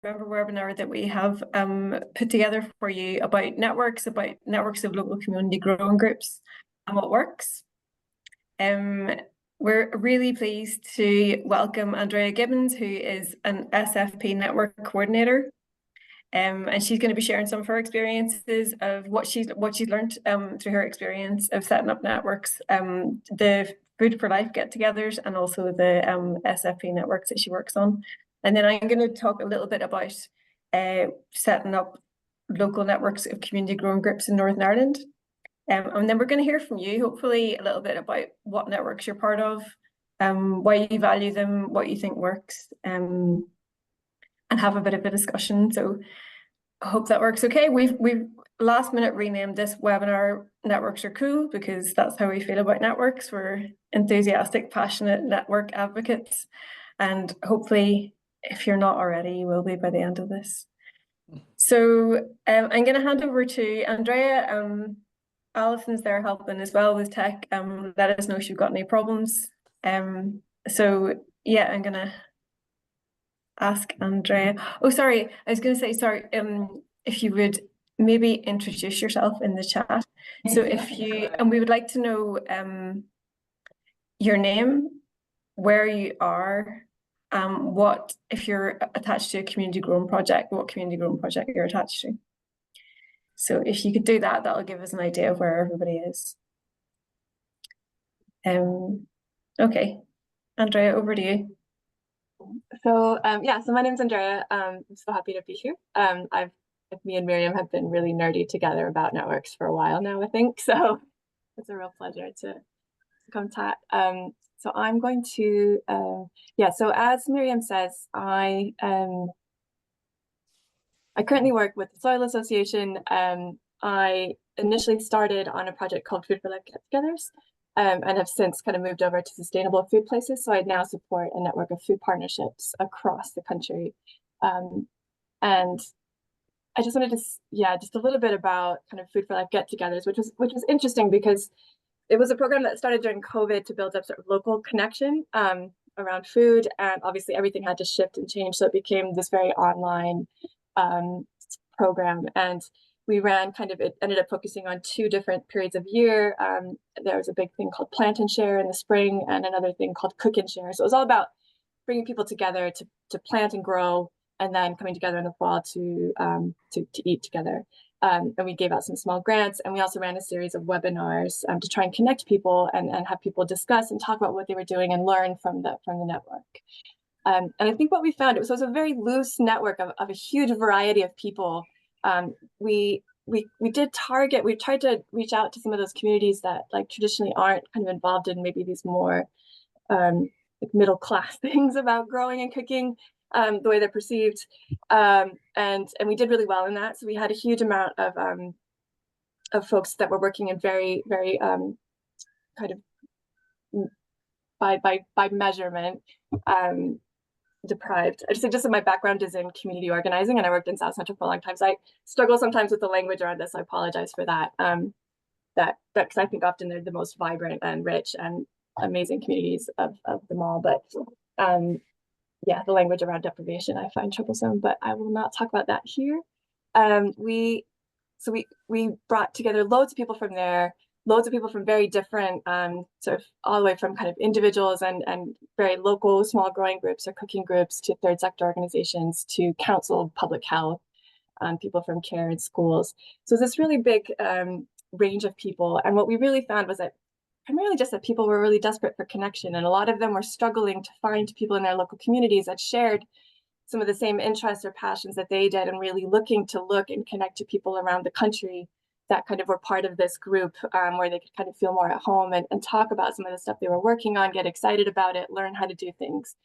November webinar that we have put together for you about networks of local community growing groups and what works. We're really pleased to welcome Andrea Gibbons, who is an SFP network coordinator. And she's going to be sharing some of her experiences of what she's learned through her experience of setting up networks, the Food for Life get-togethers, and also the SFP networks that she works on. And then I'm going to talk a little bit about setting up local networks of community growing groups in Northern Ireland. And then we're going to hear from you, hopefully, a little bit about what networks you're part of, why you value them, what you think works, and have a bit of a discussion. So I hope that works okay. We've last minute renamed this webinar Networks Are Cool, because that's how we feel about networks. We're enthusiastic, passionate network advocates. And hopefully, if you're not already, you will be by the end of this. So I'm going to hand over to Andrea. Alison's there helping as well with tech. Let us know if you've got any problems. So yeah, I'm going to ask Andrea. Oh, sorry, I was going to say, sorry, if you would maybe introduce yourself in the chat. So and we would like to know your name, where you are, what, if you're attached to a community growing project, what community growing project you're attached to. So if you could do that, that'll give us an idea of where everybody is. Okay, Andrea, over to you. So yeah, so my name's Andrea. I'm so happy to be here. Me and Miriam have been really nerdy together about networks for a while now, I think. So it's a real pleasure to come chat. So I'm going to, yeah, so as Miriam says, I currently work with the Soil Association. I initially started on a project called Food for Life Get-togethers, and have since kind of moved over to sustainable food places. So I now support a network of food partnerships across the country. And I just wanted to, yeah, just a little bit about kind of Food for Life get-togethers, which was interesting because it was a program that started during COVID to build up sort of local connection around food. And obviously everything had to shift and change. So it became this very online program. And we ran it ended up focusing on 2 different periods of year. There was a big thing called Plant and Share in the spring and another thing called Cook and Share. So it was all about bringing people together to plant and grow, and then coming together in the fall to eat together. And we gave out some small grants, and we also ran a series of webinars to try and connect people and have people discuss and talk about what they were doing and learn from the network. And I think what we found, it was a very loose network of a huge variety of people. We tried to reach out to some of those communities that like traditionally aren't kind of involved in maybe these more like middle class things about growing and cooking, the way they're perceived, and we did really well in that. So we had a huge amount of folks that were working in very kind of by measurement deprived. I just think just my background is in community organizing, and I worked in South Central for a long time, so I struggle sometimes with the language around this. So I apologize for that. Because I think often they're the most vibrant and rich and amazing communities of them all. But yeah, the language around deprivation I find troublesome, but I will not talk about that here. We brought together loads of people from there, loads of people from very different, sort of all the way from kind of individuals and very local small growing groups or cooking groups to third sector organizations to council of public health, people from care and schools. So this really big range of people. And what we really found was that primarily just that people were really desperate for connection. And a lot of them were struggling to find people in their local communities that shared some of the same interests or passions that they did, and really looking to look and connect to people around the country that kind of were part of this group, where they could kind of feel more at home and talk about some of the stuff they were working on, get excited about it, learn how to do things.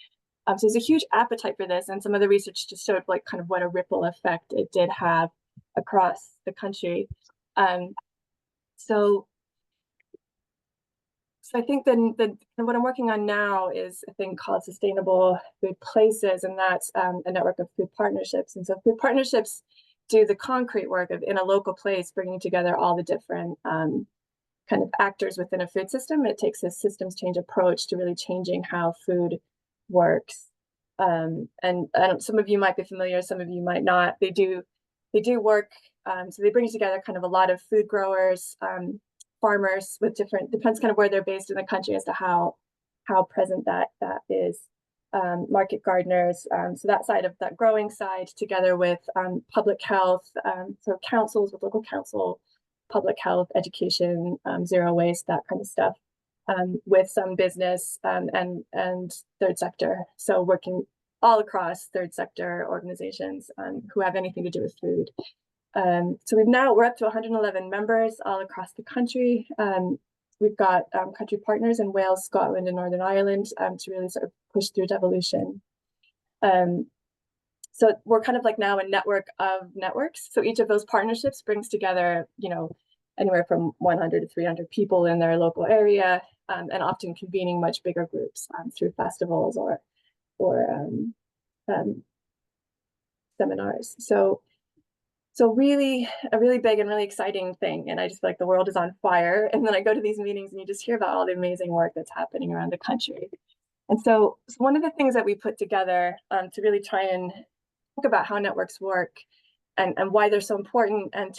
So there's a huge appetite for this, and some of the research just showed like kind of what a ripple effect it did have across the country. So I think what I'm working on now is a thing called Sustainable Food Places, and that's a network of food partnerships. And so food partnerships do the concrete work of in a local place, bringing together all the different kind of actors within a food system. It takes a systems change approach to really changing how food works. And some of you might be familiar, some of you might not. They do work. So they bring together kind of a lot of food growers, farmers with different, depends kind of where they're based in the country as to how present that is. Market gardeners, so that side of that growing side, together with public health, so councils with local council, public health, education, zero waste, that kind of stuff, with some business and third sector. So working all across third sector organizations who have anything to do with food. So we're up to 111 members all across the country. We've got country partners in Wales, Scotland, and Northern Ireland to really sort of push through devolution. So we're kind of like now a network of networks. So each of those partnerships brings together, anywhere from 100 to 300 people in their local area, and often convening much bigger groups through festivals or seminars. So really a really big and really exciting thing. And I just feel like the world is on fire. And then I go to these meetings and you just hear about all the amazing work that's happening around the country. And so one of the things that we put together to really try and think about how networks work and why they're so important, and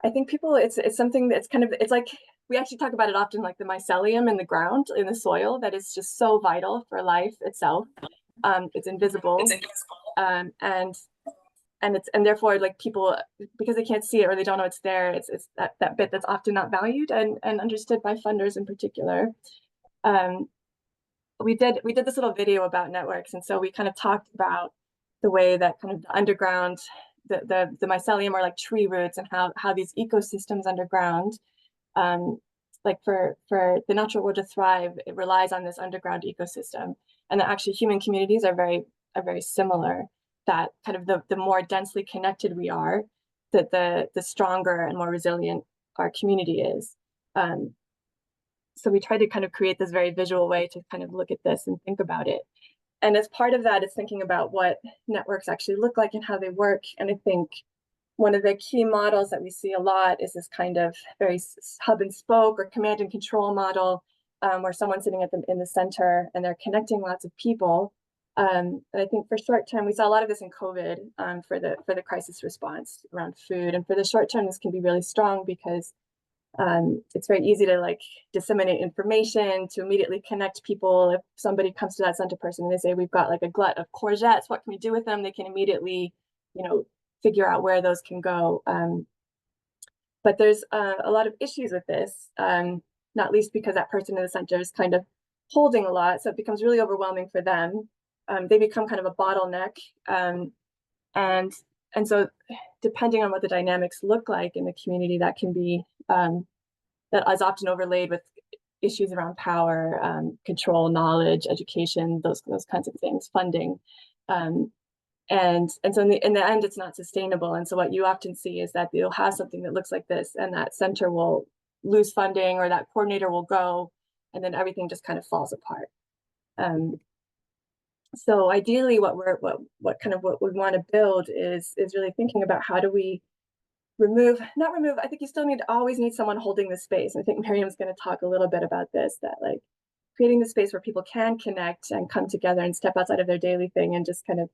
I think people, it's something that's kind of, it's like, we actually talk about it often, like the mycelium in the ground, in the soil, that is just so vital for life itself. It's invisible. And therefore, like, people, because they can't see it or they don't know it's there, it's that bit that's often not valued and understood by funders in particular. We did this little video about networks, and so we kind of talked about the way that kind of the underground, the mycelium are like tree roots, and how these ecosystems underground, like for the natural world to thrive, it relies on this underground ecosystem, and that actually human communities are very similar. That kind of the more densely connected we are, that the stronger and more resilient our community is. So we try to kind of create this very visual way to kind of look at this and think about it. And as part of that is thinking about what networks actually look like and how they work. And I think one of the key models that we see a lot is this kind of very hub and spoke or command and control model, where someone's sitting in the center and they're connecting lots of people. And I think for short term, we saw a lot of this in COVID for the crisis response around food. And for the short term, this can be really strong because it's very easy to like disseminate information, to immediately connect people. If somebody comes to that center person and they say, we've got like a glut of courgettes, what can we do with them? They can immediately, figure out where those can go. But there's a lot of issues with this, not least because that person in the center is kind of holding a lot. So it becomes really overwhelming for them. They become kind of a bottleneck. And so depending on what the dynamics look like in the community, that can be, that is often overlaid with issues around power, control, knowledge, education, those kinds of things, funding. And so in the end, it's not sustainable. And so what you often see is that you'll have something that looks like this, and that center will lose funding, or that coordinator will go, and then everything just kind of falls apart. So ideally, what we want to build is really thinking about how do we not remove. I think you still always need someone holding the space. And I think Miriam's going to talk a little bit about this, that like creating the space where people can connect and come together and step outside of their daily thing and just kind of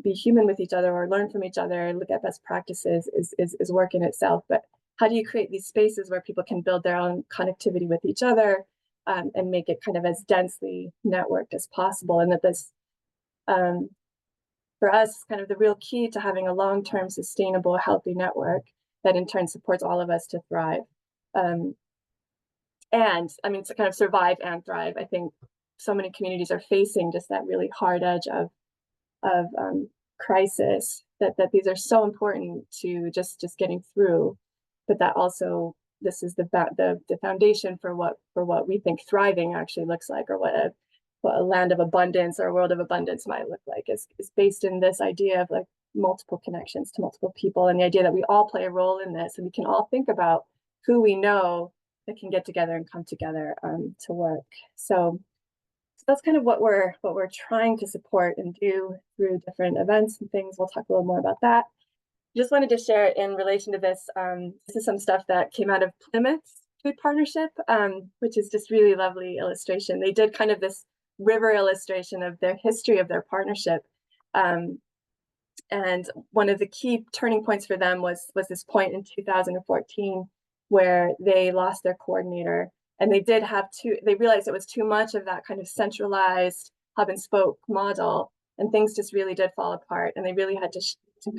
be human with each other or learn from each other, look at best practices is work in itself. But how do you create these spaces where people can build their own connectivity with each other? And make it kind of as densely networked as possible. And that this, for us, kind of the real key to having a long-term, sustainable, healthy network that in turn supports all of us to thrive. And I mean, to kind of survive and thrive. I think so many communities are facing just that really hard edge of crisis, that these are so important to just getting through, but that also, this is the foundation for what we think thriving actually looks like, or what a land of abundance or a world of abundance might look like, is based in this idea of like multiple connections to multiple people, and the idea that we all play a role in this, and we can all think about who we know that can get together and come together to work. So that's kind of what we're trying to support and do through different events and things. We'll talk a little more about that. Just wanted to share in relation to this. This is some stuff that came out of Plymouth's food partnership, which is just really lovely illustration. They did kind of this river illustration of their history of their partnership. And one of the key turning points for them was this point in 2014 where they lost their coordinator, and they realized it was too much of that kind of centralized hub and spoke model, and things just really did fall apart, and they really had to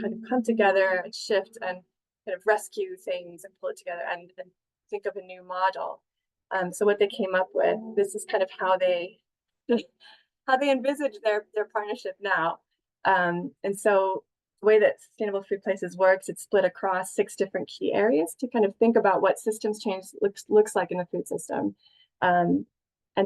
kind of come together and shift and kind of rescue things and pull it together and think of a new model. So what they came up with, this is kind of how they envisage their partnership now. And so the way that Sustainable Food Places works, it's split across 6 different key areas to kind of think about what systems change looks like in the food system. And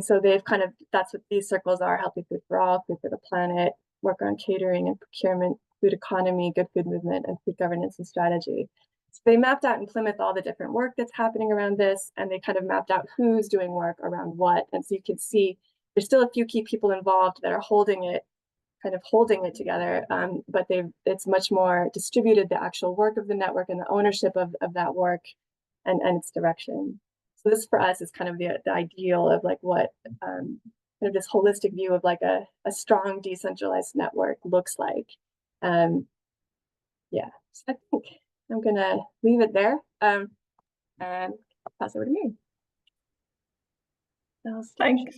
so they've that's what these circles are: healthy food for all, food for the planet, work on catering and procurement, food economy, good food movement, and food governance and strategy. So they mapped out in Plymouth all the different work that's happening around this, and they kind of mapped out who's doing work around what. And so you can see there's still a few key people involved that are holding it together, but it's much more distributed, the actual work of the network and the ownership of that work and its direction. So this for us is kind of the ideal of like what kind of this holistic view of like a strong decentralized network looks like. Yeah, so I think I'm gonna leave it there and pass over to me. Thanks.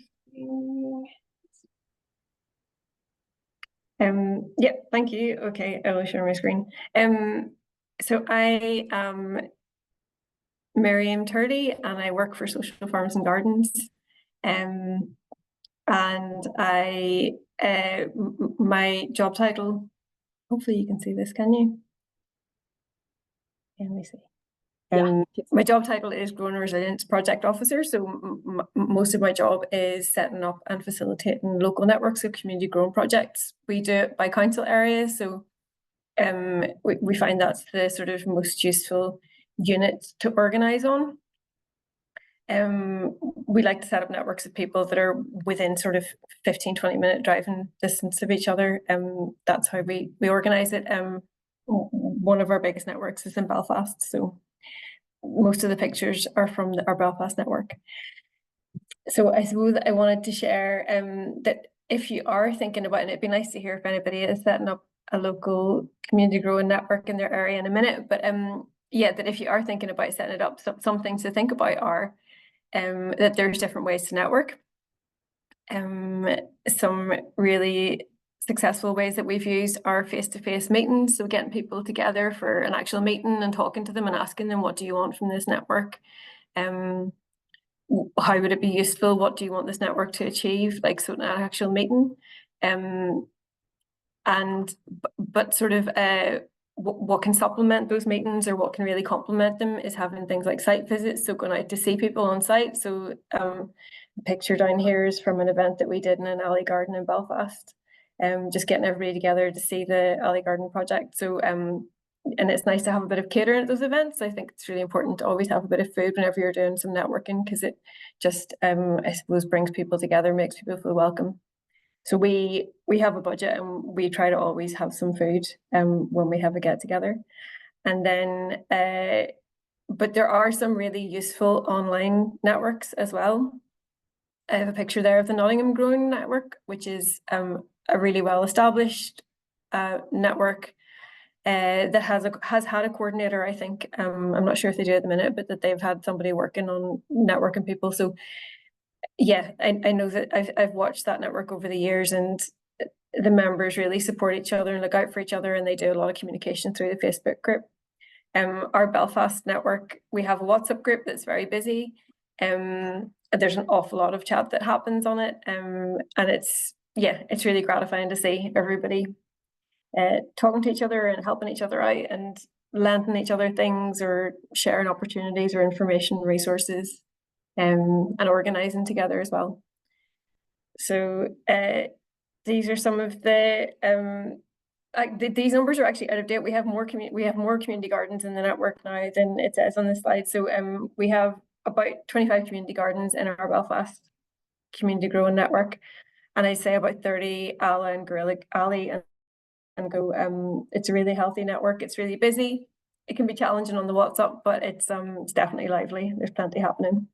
Yeah, thank you. Okay, I will share my screen. So I am Miriam Turley, and I work for Social Farms and Gardens. And I my job title, hopefully you can see this, can you? Let me see. My job title is Growing Resilience Project Officer. So most of my job is setting up and facilitating local networks of community grown projects. We do it by council areas. So we find that's the sort of most useful unit to organise on. We like to set up networks of people that are within sort of 15-20 minute driving distance of each other. That's how we organise it. One of our biggest networks is in Belfast. So most of the pictures are from our Belfast network. So I suppose I wanted to share that if you are thinking about it, it'd be nice to hear if anybody is setting up a local community growing network in their area in a minute. But yeah, that if you are thinking about setting it up, some things to think about are that there's different ways to network. Some really successful ways that we've used are face-to-face meetings, so getting people together for an actual meeting and talking to them and asking them, what do you want from this network? How would it be useful? What do you want this network to achieve? Like, so an actual meeting. But sort of what can supplement those meetings or what can really complement them is having things like site visits, so going out to see people on site. So the picture down here is from an event that we did in an alley garden in Belfast. Just getting everybody together to see the alley garden project. So and it's nice to have a bit of catering at those events. I think it's really important to always have a bit of food whenever you're doing some networking, because it just I suppose brings people together, makes people feel welcome. So we have a budget, and we try to always have some food when we have a get together. And then but there are some really useful online networks as well. I have a picture there of the Nottingham Growing Network, which is a really well established network that has had a coordinator, I think. I'm not sure if they do at the minute, but that they've had somebody working on networking people. So yeah, I know that I've watched that network over the years, and the members really support each other and look out for each other, and they do a lot of communication through the Facebook group. Our Belfast network, we have a WhatsApp group that's very busy. There's an awful lot of chat that happens on it, and it's really gratifying to see everybody talking to each other and helping each other out and lending each other things or sharing opportunities or information resources, and organising together as well. So these are some of the these numbers are actually out of date. We have more community gardens in the network now than it says on this slide. So we have about 25 community gardens in our Belfast community growing network, and I'd say about 30 Ala and Gorilla Alley and Go. It's a really healthy network. It's really busy. It can be challenging on the WhatsApp, but it's definitely lively. There's plenty happening.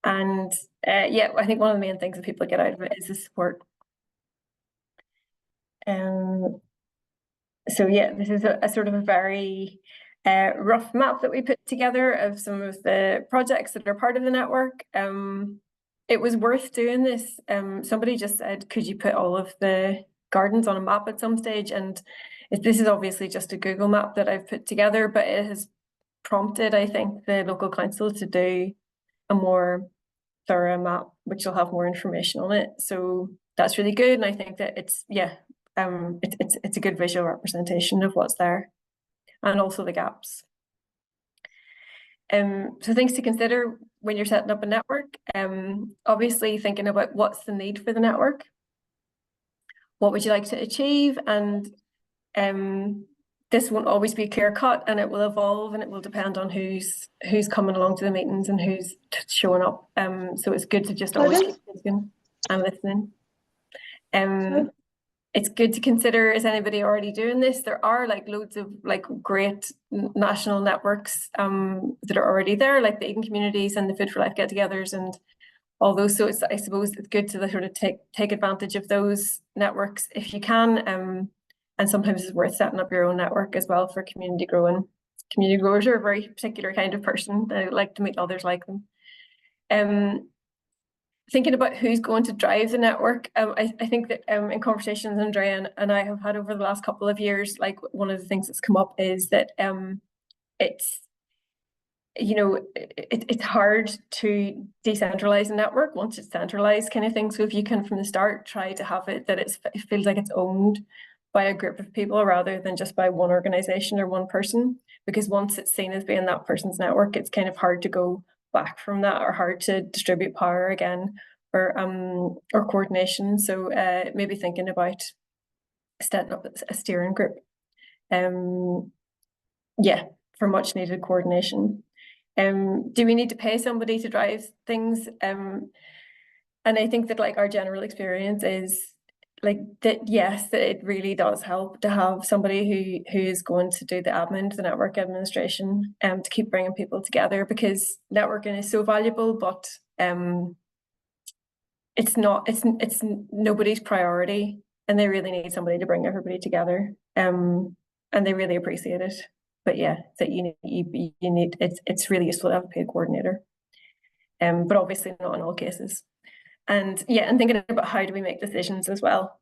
And yeah, I think one of the main things that people get out of it is the support. So yeah, this is a sort of a very rough map that we put together of some of the projects that are part of the network. It was worth doing this. Somebody just said, could you put all of the gardens on a map at some stage? And this is obviously just a Google map that I've put together, but it has prompted, I think, the local council to do a more thorough map, which will have more information on it. So that's really good. And I think that it's a good visual representation of what's there and also the gaps. So things to consider when you're setting up a network, obviously thinking about what's the need for the network, what would you like to achieve, and this won't always be clear cut, and it will evolve, and it will depend on who's coming along to the meetings and who's showing up. So it's good to just always keep thinking and listening. It's good to consider, is anybody already doing this? There are like loads of like great national networks that are already there, like the Eden Communities and the Food for Life get-togethers and all those. So I suppose it's good to sort of take advantage of those networks if you can. And sometimes it's worth setting up your own network as well for community growing. Community growers are a very particular kind of person. They like to meet others like them. Thinking about who's going to drive the network, I think that in conversations Andrea and I have had over the last couple of years, like one of the things that's come up is that it's hard to decentralize a network once it's centralized kind of thing. So if you can from the start try to have it that it feels like it's owned by a group of people rather than just by one organization or one person, because once it's seen as being that person's network, it's kind of hard to go back from that or hard to distribute power again or coordination. So maybe thinking about setting up a steering group. Yeah, for much needed coordination. Do we need to pay somebody to drive things? And I think that like our general experience is like that, yes, that it really does help to have somebody who is going to do the admin, the network administration, to keep bringing people together, because networking is so valuable, but it's nobody's priority, and they really need somebody to bring everybody together, and they really appreciate it. But yeah, that you need it's really useful to have a paid coordinator, but obviously not in all cases. And yeah, and thinking about how do we make decisions as well.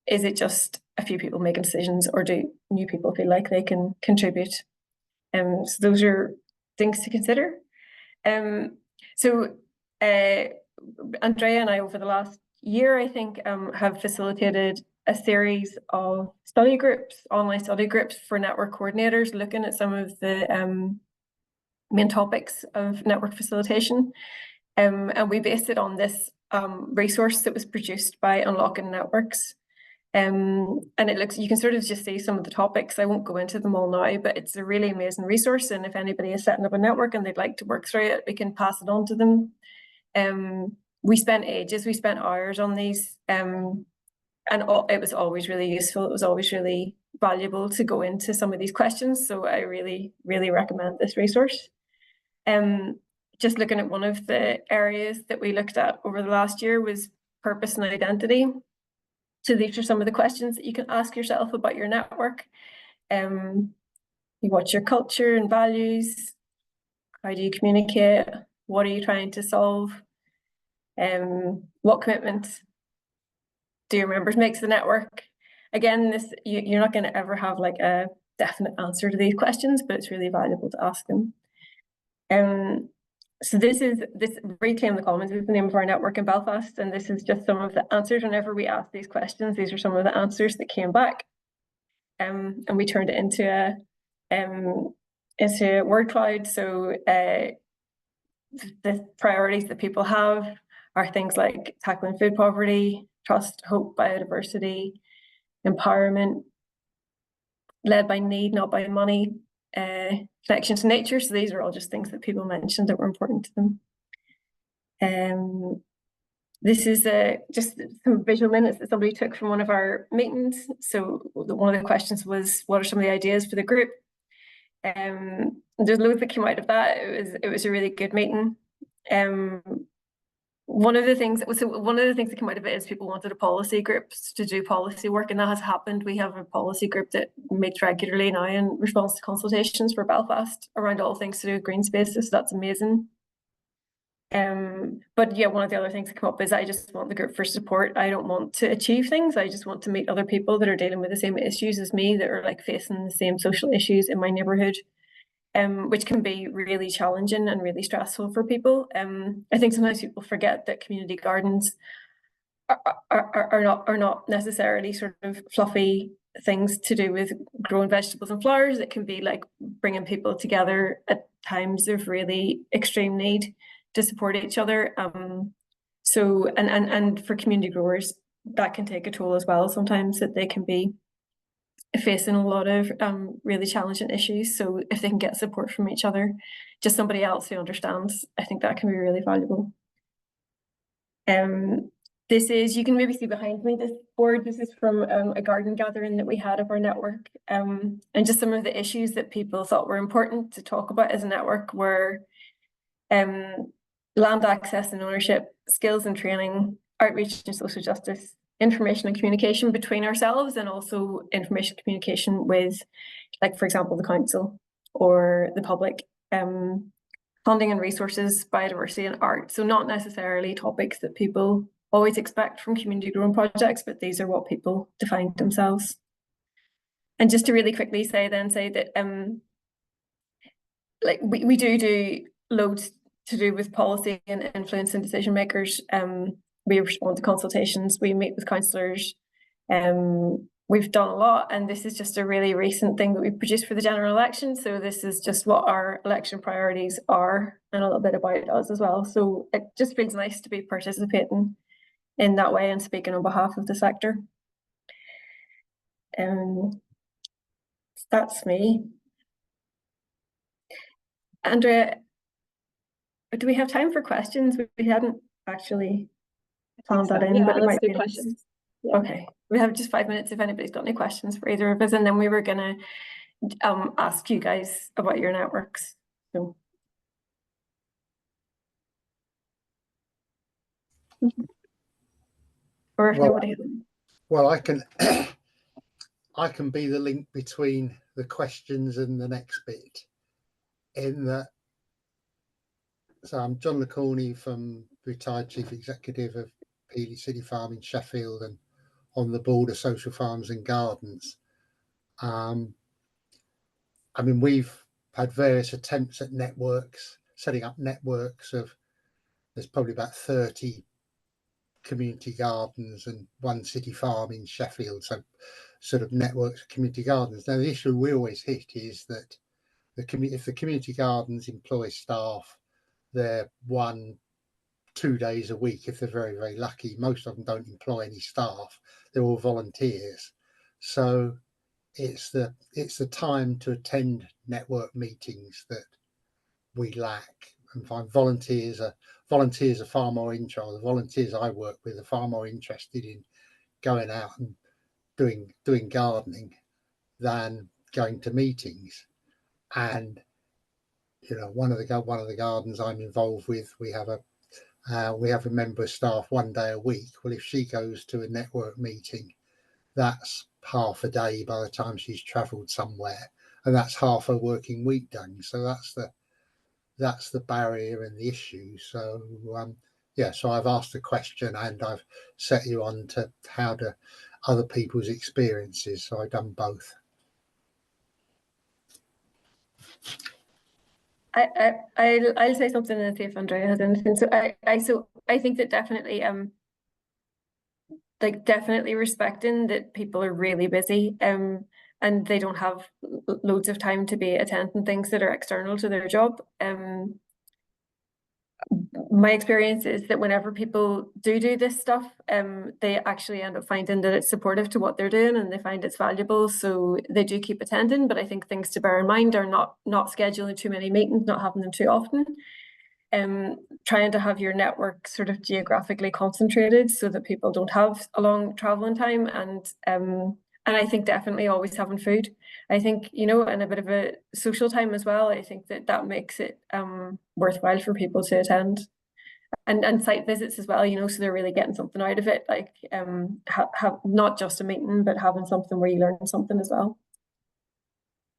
Is it just a few people making decisions, or do new people feel like they can contribute? So those are things to consider. So Andrea and I, over the last year, I think, have facilitated a series of study groups, online study groups for network coordinators, looking at some of the main topics of network facilitation. And we based it on this resource that was produced by Unlocking Networks. And it looks, you can sort of just see some of the topics. I won't go into them all now, but it's a really amazing resource. And if anybody is setting up a network and they'd like to work through it, we can pass it on to them. We spent hours on these, and it was always really useful. It was always really valuable to go into some of these questions. So I really, really recommend this resource. Just looking at one of the areas that we looked at over the last year was purpose and identity. So these are some of the questions that you can ask yourself about your network. What's your culture and values? How do you communicate? What are you trying to solve? What commitment do your members make to the network? Again, you're not going to ever have like a definite answer to these questions, but it's really valuable to ask them. So this Reclaim the Commons is the name of our network in Belfast, and this is just some of the answers. Whenever we asked these questions, these are some of the answers that came back, and we turned it into a word cloud. So the priorities that people have are things like tackling food poverty, trust, hope, biodiversity, empowerment, led by need, not by money, connection to nature. So these are all just things that people mentioned that were important to them. This is just some visual minutes that somebody took from one of our meetings. So one of the questions was, what are some of the ideas for the group? There's loads that came out of that. It was a really good meeting. One of the things that came out of it is people wanted a policy group to do policy work, and that has happened. We have a policy group that meets regularly now in response to consultations for Belfast around all things to do with green spaces. So that's amazing. But yeah, one of the other things that come up is I just want the group for support. I don't want to achieve things. I just want to meet other people that are dealing with the same issues as me, that are like facing the same social issues in my neighborhood, which can be really challenging and really stressful for people. I think sometimes people forget that community gardens are not necessarily sort of fluffy things to do with growing vegetables and flowers. It can be like bringing people together at times of really extreme need to support each other. So and for community growers, that can take a toll as well. Sometimes that they can be facing a lot of really challenging issues. So if they can get support from each other, just somebody else who understands, I think that can be really valuable. This is, you can maybe see behind me, this board, this is from a garden gathering that we had of our network. And just some of the issues that people thought were important to talk about as a network were land access and ownership, skills and training, outreach and social justice, information and communication between ourselves, and also information communication with, like, for example, the council or the public, funding and resources, biodiversity and art. So not necessarily topics that people always expect from community grown projects, but these are what people define themselves. And just to really quickly say that like we do loads to do with policy and influencing decision makers. We respond to consultations, we meet with councillors, we've done a lot, and this is just a really recent thing that we produced for the general election. So this is just what our election priorities are and a little bit about us as well. So it just feels nice to be participating in that way and speaking on behalf of the sector. That's me. Andrea, do we have time for questions? We hadn't actually planned that in, but it might be questions. Yeah. Okay, we have just 5 minutes if anybody's got any questions for either of us, and then we were gonna ask you guys about your networks. So. Or if nobody. Well, I can I can be the link between the questions and the next bit. In that, so I'm John LaCorney, from retired Chief Executive of Peely City Farm in Sheffield and on the board of Social Farms and Gardens. I mean, we've had various attempts at networks, setting up networks of, there's probably about 30 community gardens and one city farm in Sheffield, so sort of networks of community gardens. Now, the issue we always hit is that if the community gardens employ staff, they're 1-2 days a week if they're very, very lucky. Most of them don't employ any staff, they're all volunteers. So it's the time to attend network meetings that we lack, and find volunteers are far more interested. The volunteers I work with are far more interested in going out and doing gardening than going to meetings. And you know, one of the gardens I'm involved with, we have a member of staff 1 day a week. Well, if she goes to a network meeting, that's half a day by the time she's travelled somewhere, and that's half her working week done. So that's the barrier and the issue. So yeah, so I've asked a question and I've set you on to how to other people's experiences. So I've done both. I'll say something and see if Andrea has anything. So I think that definitely definitely respecting that people are really busy and they don't have loads of time to be attending things that are external to their job. My experience is that whenever people do this stuff, they actually end up finding that it's supportive to what they're doing and they find it's valuable, so they do keep attending. But I think things to bear in mind are not scheduling too many meetings, not having them too often, trying to have your network sort of geographically concentrated so that people don't have a long traveling time, and And I think definitely always having food. I think, you know, and a bit of a social time as well. I think that makes it worthwhile for people to attend. And site visits as well, you know, so they're really getting something out of it, like have not just a meeting, but having something where you learn something as well.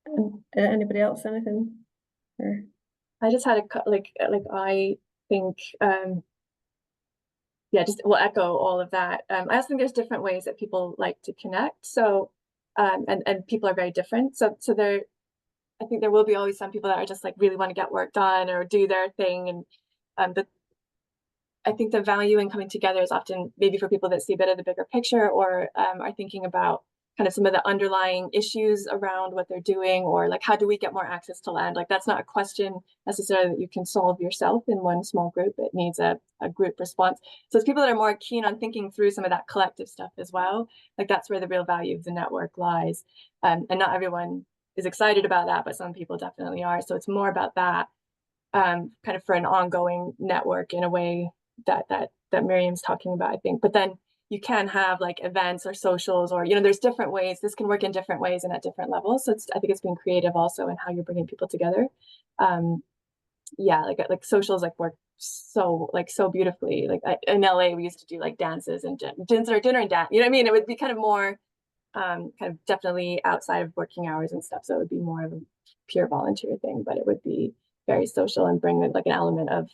And anybody else, anything? Or... I just had I think yeah, just will echo all of that. I also think there's different ways that people like to connect. So and people are very different. So there, I think there will be always some people that are just like really want to get work done or do their thing, and but I think the value in coming together is often maybe for people that see a bit of the bigger picture, or are thinking about kind of some of the underlying issues around what they're doing, or like, how do we get more access to land? Like, that's not a question necessarily that you can solve yourself in one small group. It needs a group response. So it's people that are more keen on thinking through some of that collective stuff as well. Like, that's where the real value of the network lies. And not everyone is excited about that, but some people definitely are. So it's more about that, kind of for an ongoing network in a way that Miriam's talking about, I think. But then you can have like events or socials, or, you know, there's different ways. This can work in different ways and at different levels. So I think it's being creative also in how you're bringing people together. Yeah, like socials like work so beautifully. Like in LA, we used to do like dances and dinner and dance. You know what I mean? It would be kind of more kind of definitely outside of working hours and stuff. So it would be more of a pure volunteer thing, but it would be very social and bring like an element of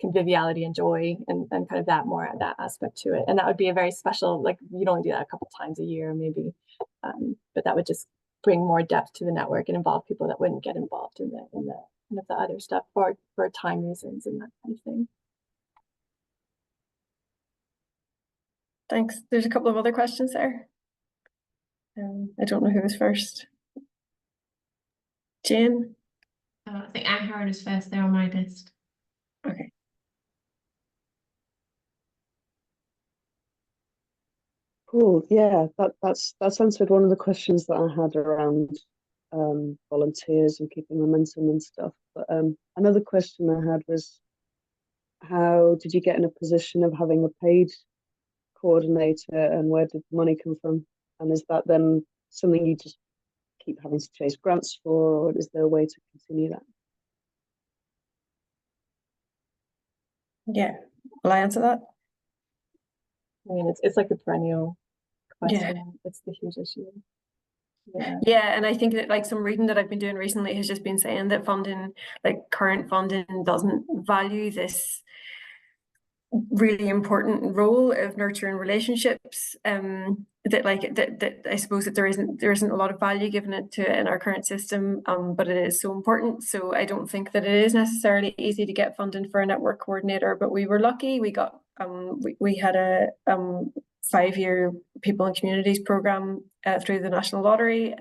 conviviality and joy and kind of that aspect to it. And that would be a very special, like, you'd only do that a couple times a year maybe, but that would just bring more depth to the network and involve people that wouldn't get involved in the kind of the other stuff for time reasons and that kind of thing. Thanks. There's a couple of other questions there. I don't know who was first. Jane? I think Ahara is first there on my list. Okay. Cool. Yeah, that's answered one of the questions that I had around volunteers and keeping momentum and stuff. But another question I had was, how did you get in a position of having a paid coordinator, and where did the money come from? And is that then something you just keep having to chase grants for, or is there a way to continue that? Yeah, will I answer that? I mean, it's like a perennial question. Yeah. It's the huge issue. Yeah, and I think that like some reading that I've been doing recently has just been saying that funding, like current funding, doesn't value this really important role of nurturing relationships. That I suppose that there isn't a lot of value given it to it in our current system, but it is so important. So I don't think that it is necessarily easy to get funding for a network coordinator, but we were lucky. We got we had a 5-year People and Communities program through the National Lottery.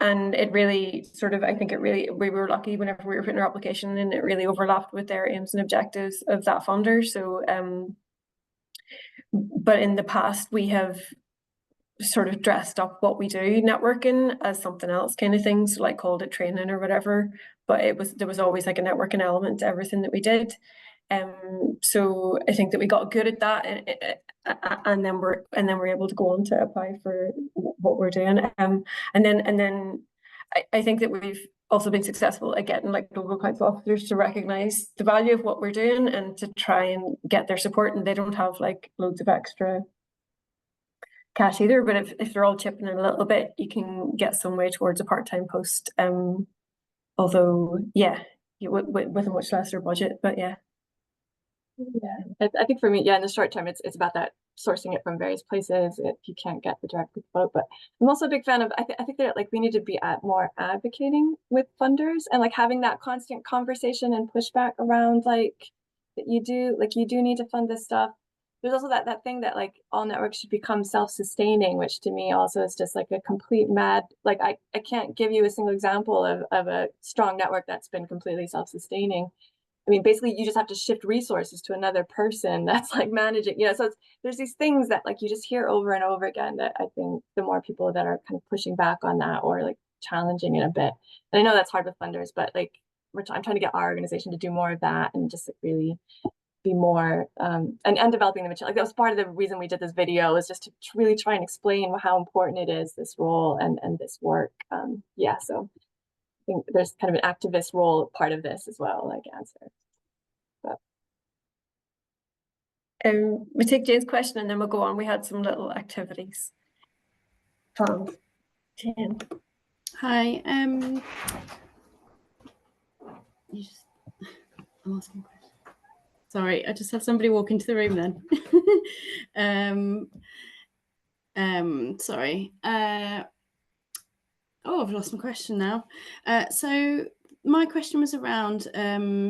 And it really we were lucky whenever we were putting our application in, it really overlapped with their aims and objectives of that funder. So, but in the past, we have sort of dressed up what we do networking as something else kind of thing. So like called it training or whatever, but there was always like a networking element to everything that we did. So I think that we got good at that, and then we're able to go on to apply for what we're doing. And then I think that we've also been successful at getting like local council officers to recognise the value of what we're doing and to try and get their support. And they don't have like loads of extra cash either, but if they're all chipping in a little bit, you can get some way towards a part-time post. Although, yeah, with a much lesser budget, but yeah. Yeah, I think for me, yeah, in the short term, it's about that sourcing it from various places if you can't get the direct vote. But I'm also a big fan of, I think that like we need to be more advocating with funders and like having that constant conversation and pushback around like that you do need to fund this stuff. There's also that thing that like all networks should become self-sustaining, which to me also is just like a complete mad, like I can't give you a single example of a strong network that's been completely self-sustaining. I mean, basically, you just have to shift resources to another person that's like managing, you know, so there's these things that like you just hear over and over again that I think the more people that are kind of pushing back on that or like challenging it a bit. And I know that's hard with funders, but like I'm trying to get our organization to do more of that and just like really be more and developing the material. Like that was part of the reason we did this video, is just to really try and explain how important it is, this role and this work. Yeah, so I think there's kind of an activist role part of this as well, like answer. But we take Jane's question and then we'll go on. We had some little activities planned. Jane. Hi. I'm asking a question. Sorry, I just had somebody walk into the room then. Sorry. Oh, I've lost my question now. So my question was around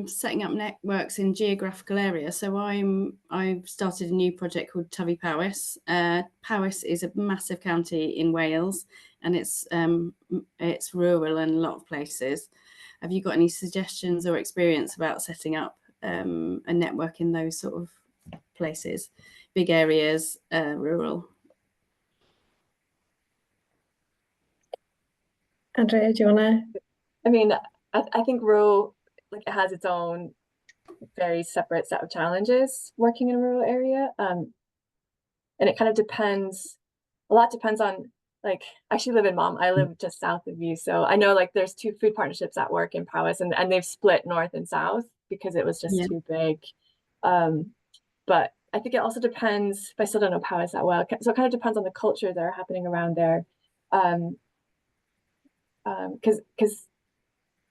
setting up networks in geographical areas. So I've started a new project called Tyfu Powys. Powys is a massive county in Wales, and it's rural in a lot of places. Have you got any suggestions or experience about setting up a network in those sort of places, big areas, rural? Andrea, do you want to? I mean, I think rural, like, it has its own very separate set of challenges working in a rural area. And it kind of depends, a lot depends on, like, I actually live in I live just south of you. So I know, like, there's 2 food partnerships at work in Powys, and they've split north and south because it was just too big. But I think it also depends, I still don't know Powys that well. So it kind of depends on the culture that are happening around there. Because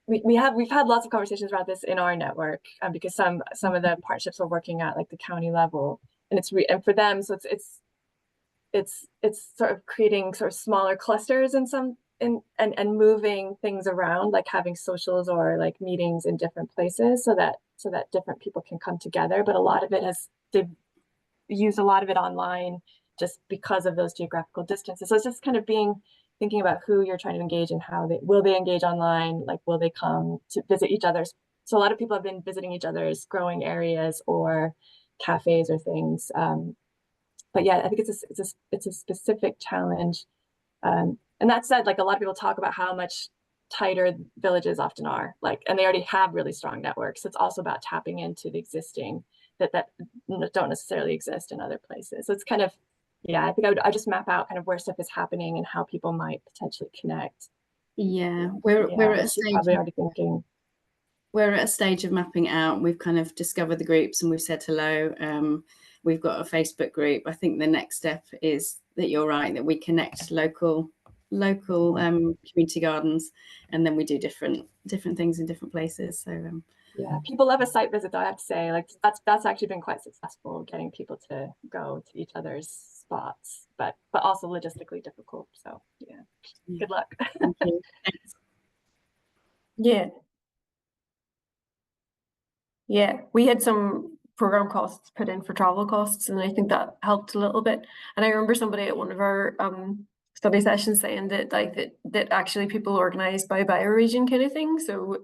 we've had lots of conversations around this in our network, because some of the partnerships are working at, like, the county level, and and for them, so it's sort of creating sort of smaller clusters and moving things around, like having socials or like meetings in different places so that different people can come together. But a lot of it they've used a lot of it online just because of those geographical distances. So it's just kind of thinking about who you're trying to engage and how will they engage online, like will they come to visit each other's. So a lot of people have been visiting each other's growing areas or cafes or things. But yeah, I think it's a specific challenge. And that said, like, a lot of people talk about how much tighter villages often are, like, and they already have really strong networks. So it's also about tapping into the existing that don't necessarily exist in other places. So it's kind of, yeah, I think I just map out kind of where stuff is happening and how people might potentially connect. Yeah, we're at a stage, probably already thinking. We're at a stage of mapping out. We've kind of discovered the groups and we've said hello. We've got a Facebook group. I think the next step is that you're right, that we connect local community gardens, and then we do different things in different places. So yeah, people love a site visit, though, I have to say. Like, that's actually been quite successful, getting people to go to each other's spots, but also logistically difficult. So yeah. Good luck. Thank you. Thanks. Yeah, we had some program costs put in for travel costs, and I think that helped a little bit. And I remember somebody at one of our study sessions saying that, like, that actually people organized by bioregion kind of thing. So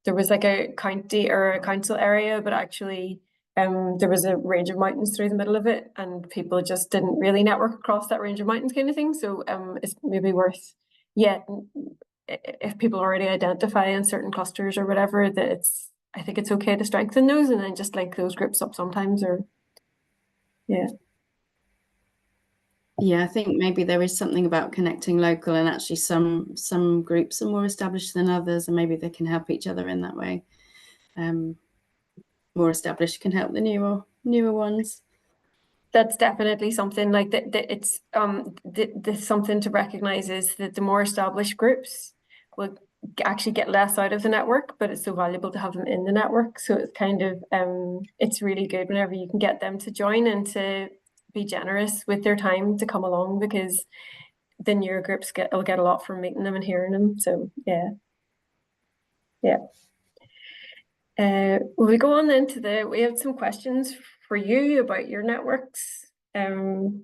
there was like a county or a council area, but actually there was a range of mountains through the middle of it, and people just didn't really network across that range of mountains kind of thing. So it's maybe worth, if people already identify in certain clusters or whatever, that I think it's okay to strengthen those and then just link those groups up sometimes, or yeah. Yeah, I think maybe there is something about connecting local, and actually some groups are more established than others, and maybe they can help each other in that way. More established can help the newer ones. That's definitely something, like that it's something to recognize is that the more established groups will actually get less out of the network, but it's so valuable to have them in the network. So it's kind of it's really good whenever you can get them to join and to be generous with their time to come along, because the newer groups will get a lot from meeting them and hearing them. So yeah. Will we go on then to we have some questions for you about your networks. And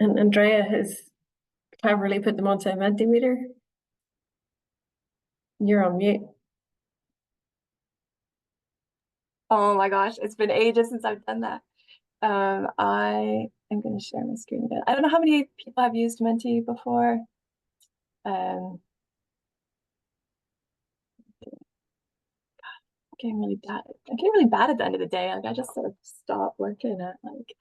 Andrea has cleverly put them onto a Mentimeter. You're on mute. Oh my gosh, it's been ages since I've done that. I am going to share my screen again. I don't know how many people have used Menti before. Okay, getting really bad. I'm getting really bad at the end of the day. Like I just sort of stop working at like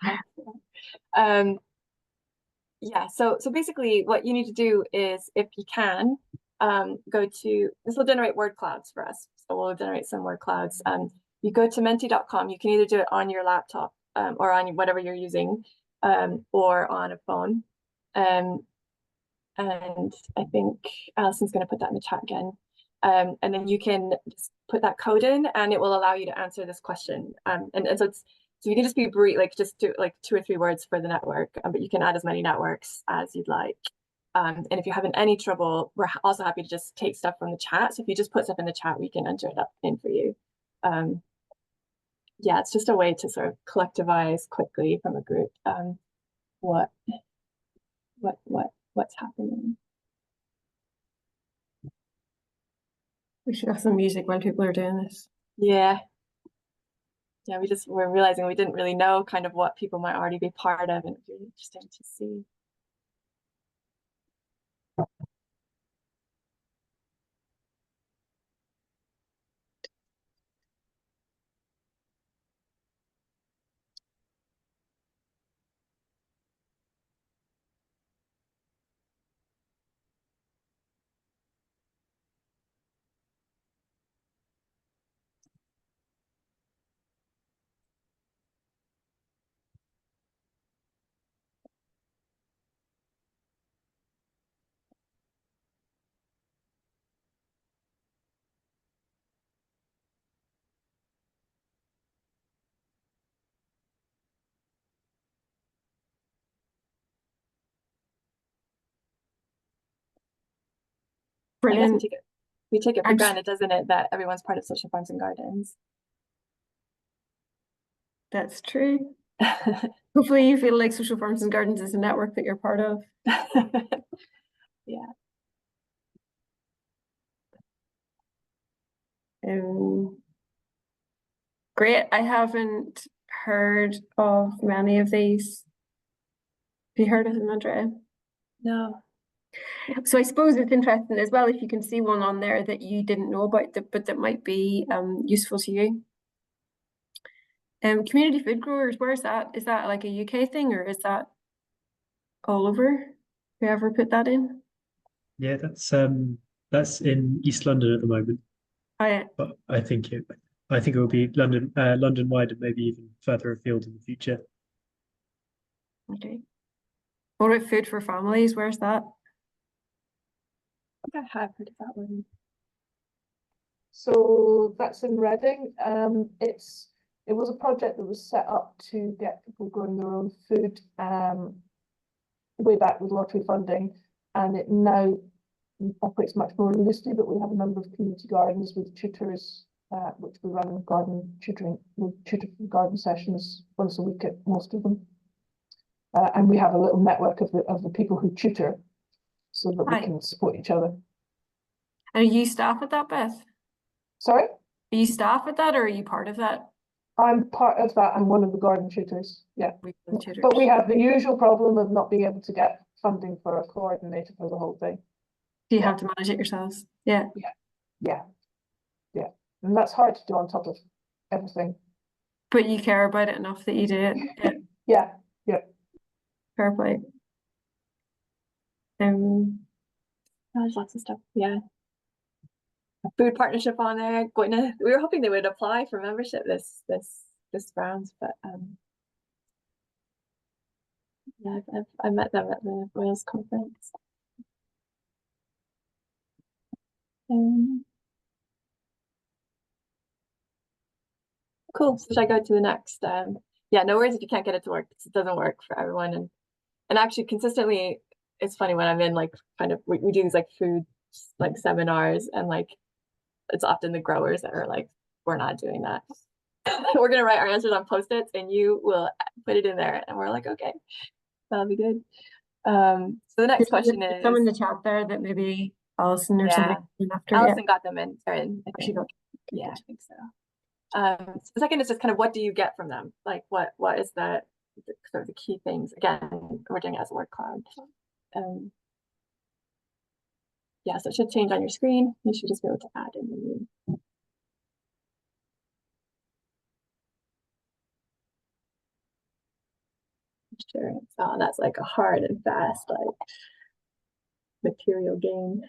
yeah, so basically what you need to do is, if you can, go to, this will generate word clouds for us. So we'll generate some word clouds. You go to menti.com. You can either do it on your laptop or on whatever you're using, or on a phone. And I think Alison's going to put that in the chat again. And then you can just put that code in, and it will allow you to answer this question. And so it's, so you can just be brief, like just do like 2 or 3 words for the network, but you can add as many networks as you'd like. And if you're having any trouble, we're also happy to just take stuff from the chat. So if you just put stuff in the chat, we can enter it up in for you. Yeah, it's just a way to sort of collectivize quickly from a group what's happening. We should have some music while people are doing this. Yeah. Yeah, we're realizing we didn't really know kind of what people might already be part of, and it's really interesting to see. Brilliant. I guess we take it for granted, doesn't it, that everyone's part of Social Farms and Gardens. That's true. Hopefully you feel like Social Farms and Gardens is a network that you're part of. Yeah. Great. I haven't heard of many of these. Have you heard of them, Andrea? No. So I suppose it's interesting as well if you can see one on there that you didn't know about, but that might be useful to you. Community food growers, where's that? Is that like a UK thing, or is that all over? Whoever put that in? Yeah, that's in East London at the moment. Oh, yeah. But I think it will be London wide, and maybe even further afield in the future. Okay. What about food for families? Where's that? I think I have heard of that one. So that's in Reading. It was a project that was set up to get people growing their own food way back with lottery funding, and it now operates much more loosely, but we have a number of community gardens with tutors, which we run garden tutoring, with tutor garden sessions once a week at most of them. And we have a little network of the people who tutor, so that we can support each other. Are you staff at that, Beth? Sorry? Are you staff at that, or are you part of that? I'm part of that. I'm one of the garden tutors. Yeah. Tutors. But we have the usual problem of not being able to get funding for a coordinator for the whole thing. Do you have to manage it yourselves? Yeah. Yeah. And that's hard to do on top of everything. But you care about it enough that you do it. Yeah. Fair play. There's lots of stuff. Yeah. A food partnership on there. We were hoping they would apply for membership this round, but yeah, I met them at the Wales conference. Cool. So should I go to the next? Yeah, no worries if you can't get it to work, because it doesn't work for everyone. And actually consistently, it's funny when I'm in like kind of we do these like food like seminars, and like it's often the growers that are like, we're not doing that. We're gonna write our answers on Post-its and you will put it in there, and we're like, okay, that'll be good. So the next question is some in the chat there that maybe Alison or something after. Alison got them in. I think. Yeah, I think so. So the second is just kind of, what do you get from them? Like what is the sort of the key things? Again, we're doing it as a word cloud. Yeah, so it should change on your screen. You should just be able to add in the new. Insurance. Oh, that's like a hard and fast, like material gain.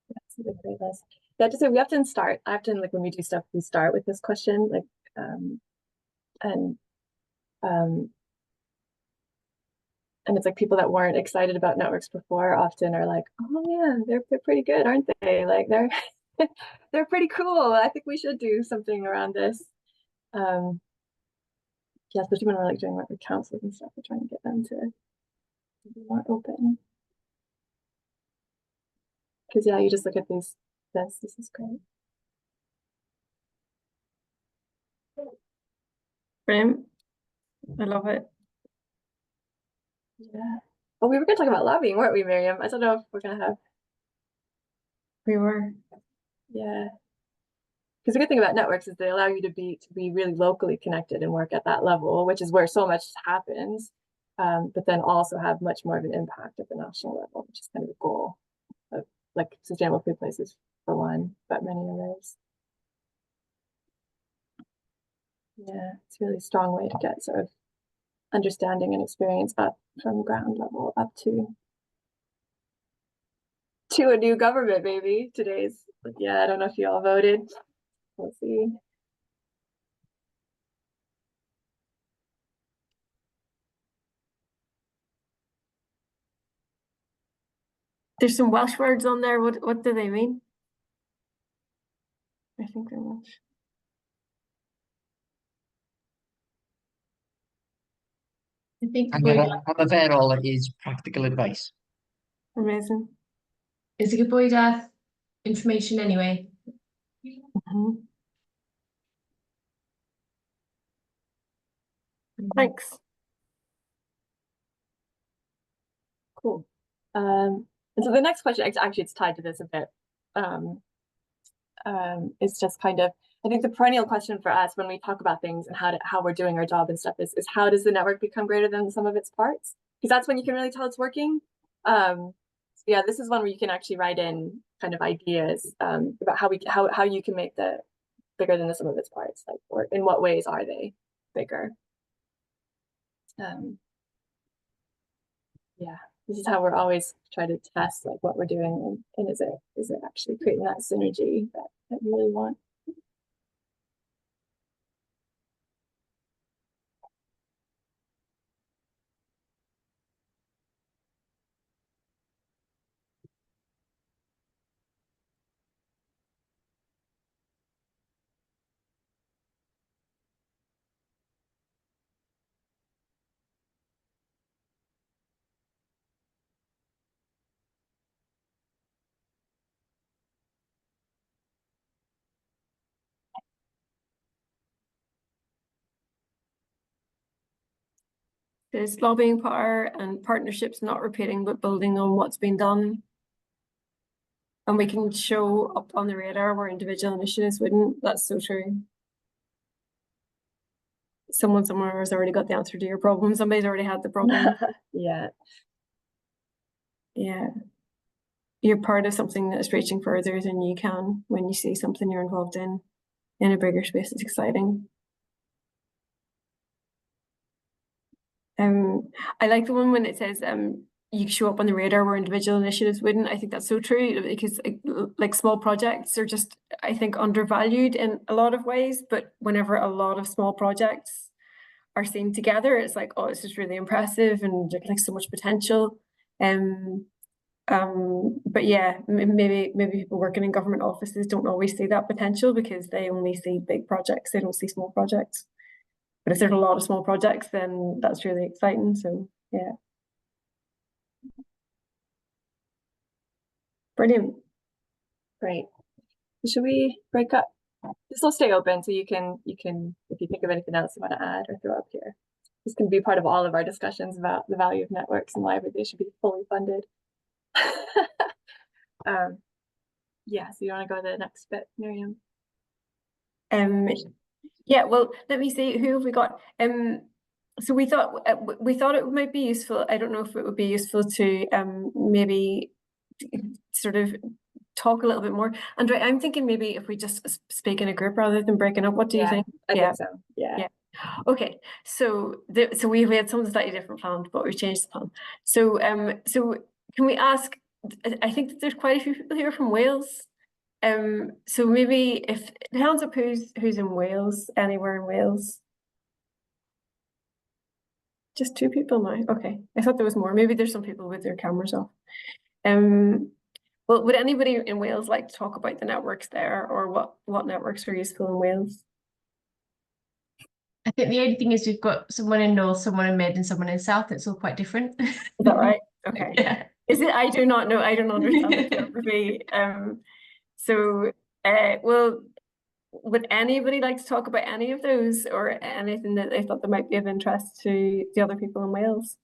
That's a great list. Yeah, just so we often start, like when we do stuff, we start with this question, like and it's like people that weren't excited about networks before often are like, oh yeah, they're pretty good, aren't they? Like they're they're pretty cool. I think we should do something around this. Yeah, especially when we're like doing work with councils and stuff, we're trying to get them to be more open. Because yeah, you just look at this is great. Brilliant. I love it. Yeah. Well, we were going to talk about lobbying, weren't we, Miriam? I don't know if we're going to have. We were. Yeah. Because the good thing about networks is they allow you to be really locally connected and work at that level, which is where so much happens, but then also have much more of an impact at the national level, which is kind of the goal of like sustainable food places for one, but many others. Yeah, it's a really strong way to get sort of understanding and experience up from ground level up to a new government, maybe. Today's, yeah, I don't know if you all voted. We'll see. There's some Welsh words on there. What do they mean? I think they're Welsh. I think And arferol is practical advice. Amazing. it's a good boy death information anyway. Thanks. Cool. And so the next question, actually it's tied to this a bit. It's just kind of, I think the perennial question for us when we talk about things and how we're doing our job and stuff is how does the network become greater than the sum of its parts? Because that's when you can really tell it's working. So yeah, this is one where you can actually write in kind of ideas about how you can make the bigger than the sum of its parts, like, or in what ways are they bigger? Yeah, this is how we're always trying to test like what we're doing and is it actually creating that synergy that we really want. There's lobbying power and partnerships not repeating but building on what's been done. And we can show up on the radar where individual initiatives wouldn't. That's so true. Someone somewhere has already got the answer to your problem. Somebody's already had the problem. Yeah. Yeah. You're part of something that is reaching further than you can when you see something you're involved in a bigger space. It's exciting. I like the one when it says you show up on the radar where individual initiatives wouldn't. I think that's so true because like small projects are just, I think, undervalued in a lot of ways, but whenever a lot of small projects are seen together, it's like, oh, this is really impressive and like so much potential. But yeah, maybe people working in government offices don't always see that potential because they only see big projects, they don't see small projects. But if there's a lot of small projects, then that's really exciting. So yeah. Brilliant. Great. Should we break up? This will stay open so you can, if you think of anything else you want to add or throw up here. This can be part of all of our discussions about the value of networks and why they should be fully funded. Yeah, so you want to go to the next bit, Miriam? Yeah, well, let me see, who have we got? So we thought it might be useful. I don't know if it would be useful to maybe sort of talk a little bit more. Andrea, I'm thinking maybe if we just speak in a group rather than breaking up. What do you think? I think so. Yeah. Okay, so we had something slightly different planned, but we changed the plan. So so can we ask? I think that there's quite a few people here from Wales. So maybe if hands up, who's in Wales? Anywhere in Wales? Just 2 people now. Okay, I thought there was more. Maybe there's some people with their cameras off. Well, would anybody in Wales like to talk about the networks there, or what networks are useful in Wales? I think the only thing is we've got someone in North, someone in Mid, and someone in South. It's all quite different. Is that right? Okay. Yeah. Is it? I do not know. I don't understand the geography. So, well, would anybody like to talk about any of those, or anything that they thought that might be of interest to the other people in Wales?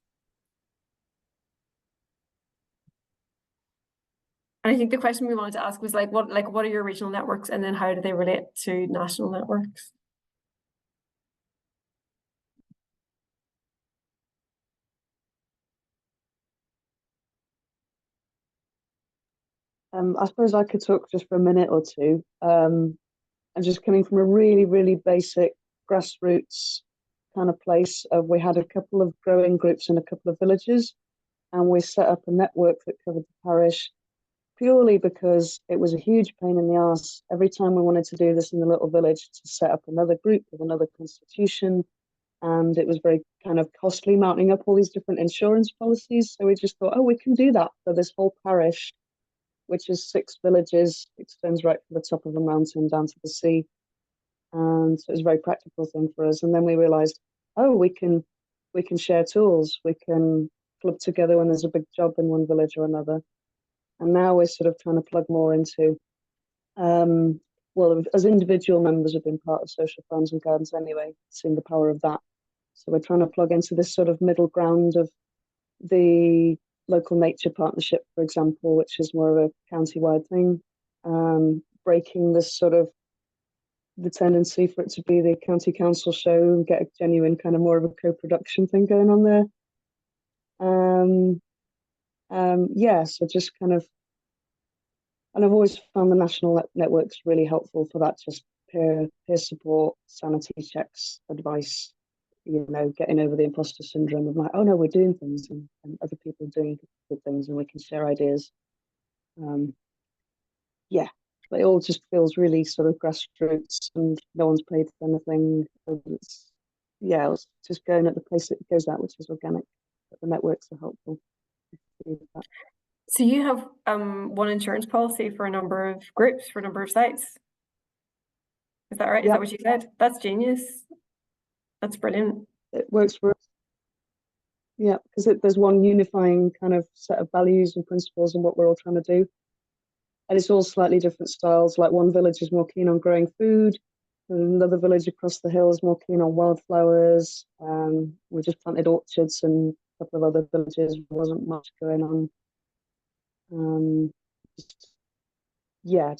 And I think the question we wanted to ask was what are your regional networks, and then how do they relate to national networks? I suppose I could talk just for a minute or two. And just coming from a really, really basic grassroots kind of place, we had a couple of growing groups in a couple of villages, and we set up a network that covered the parish purely because it was a huge pain in the arse every time we wanted to do this in the little village to set up another group with another constitution. And it was very kind of costly mounting up all these different insurance policies. So we just thought, oh, we can do that for this whole parish, which is 6 villages, extends right from the top of the mountain down to the sea. And so it was a very practical thing for us. And then we realized, oh, we can share tools. We can club together when there's a big job in one village or another. And now we're sort of trying to plug more into, well, as individual members have been part of social farms and gardens anyway, seeing the power of that. So we're trying to plug into this sort of middle ground of the local nature partnership, for example, which is more of a county-wide thing, breaking this sort of the tendency for it to be the county council show and get a genuine kind of more of a co-production thing going on there. Yeah, so just kind of, and I've always found the national networks really helpful for that, just peer support, sanity checks, advice, you know, getting over the imposter syndrome of like, oh no, we're doing things and other people are doing good things and we can share ideas. Yeah, but it all just feels really sort of grassroots and no one's paid for anything. It's just going at the pace it goes at, which is organic, but the networks are helpful. So you have one insurance policy for a number of groups, for a number of sites. Is that right? Is that what you said? That's genius. That's brilliant. It works for us. Yeah, because there's one unifying kind of set of values and principles and what we're all trying to do. And it's all slightly different styles. Like one village is more keen on growing food, and another village across the hill is more keen on wildflowers. We just planted orchards in a couple of other villages. There wasn't much going on.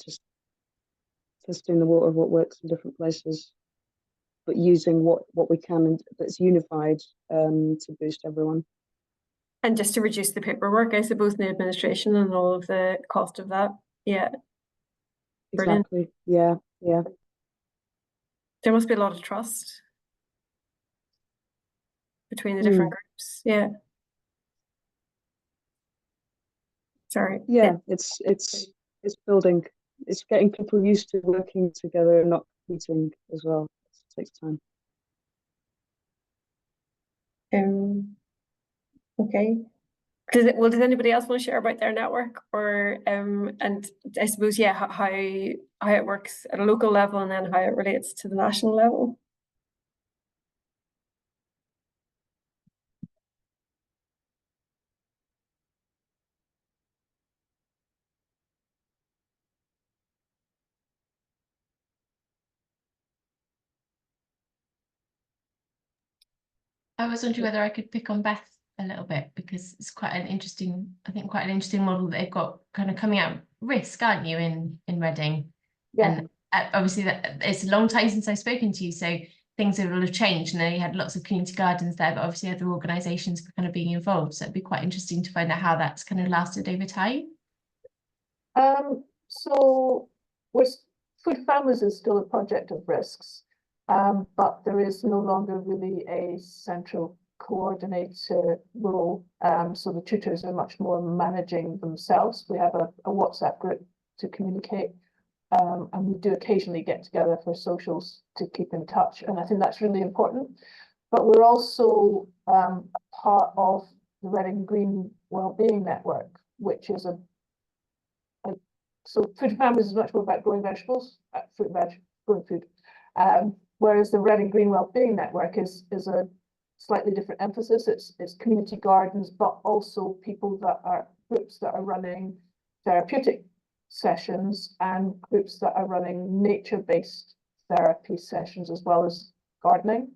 Just testing the water of what works in different places, but using what we can that's unified to boost everyone. And just to reduce the paperwork, I suppose, in the administration and all of the cost of that. Yeah. Brilliant. Exactly. Yeah. There must be a lot of trust between the different groups. Yeah. Sorry. Yeah, it's building. It's getting people used to working together and not competing as well. It takes time. Okay. Does anybody else want to share about their network, or and I suppose how it works at a local level and then how it relates to the national level? I was wondering whether I could pick on Beth a little bit, because it's quite an interesting, I think quite an interesting model that they've got kind of coming out risk, aren't you, in Reading? Yeah. And obviously that it's a long time since I've spoken to you, so things will have changed. And you had lots of community gardens there, but obviously other organisations were kind of being involved. So it'd be quite interesting to find out how that's kind of lasted over time. So Food Families is still a project of risks, but there is no longer really a central coordinator role. So the tutors are much more managing themselves. We have a WhatsApp group to communicate, and we do occasionally get together for socials to keep in touch. And I think that's really important. But we're also part of the Reading Green Wellbeing Network, which is so Food Families is much more about growing vegetables, growing food. Whereas the Reading Green Wellbeing Network is a slightly different emphasis. It's community gardens, but also groups that are running therapeutic sessions and groups that are running nature-based therapy sessions as well as gardening.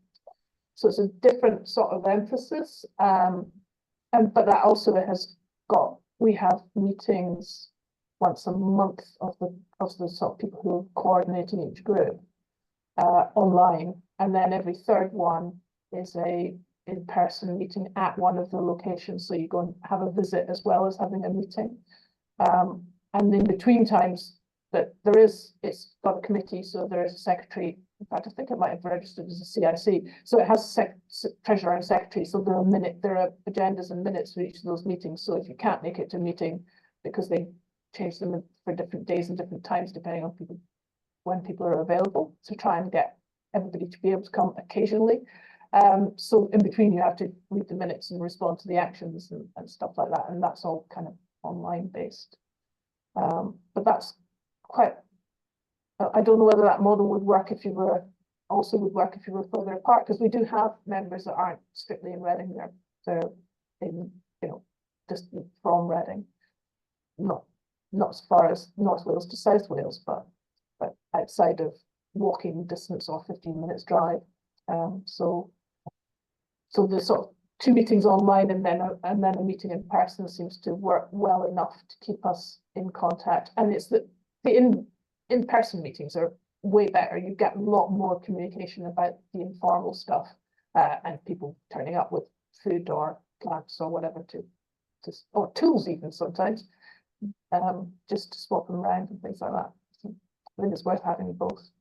So it's a different sort of emphasis. But that also we have meetings once a month of the sort of people who are coordinating each group online, and then every third one is a in-person meeting at one of the locations. So you go and have a visit as well as having a meeting. And in between times that it's got a committee, so there is a secretary. In fact, I think it might have registered as a CIC. So it has treasurer and secretary. So there are agendas and minutes for each of those meetings. So if you can't make it to a meeting, because they change them for different days and different times, depending on when people are available, to try and get everybody to be able to come occasionally. So in between, you have to read the minutes and respond to the actions and stuff like that. And that's all kind of online based. But that's quite, I don't know whether that model would work if you were further apart, because we do have members that aren't strictly in Reading. They're in, distant from Reading, not as far as North Wales to South Wales, but outside of walking distance or 15 minutes drive. So the sort of 2 meetings online and then a meeting in person seems to work well enough to keep us in contact. And it's the in-person meetings are way better. You get a lot more communication about the informal stuff, and people turning up with food or plants or whatever or tools even sometimes, just to swap them around and things like that. So I think it's worth having both.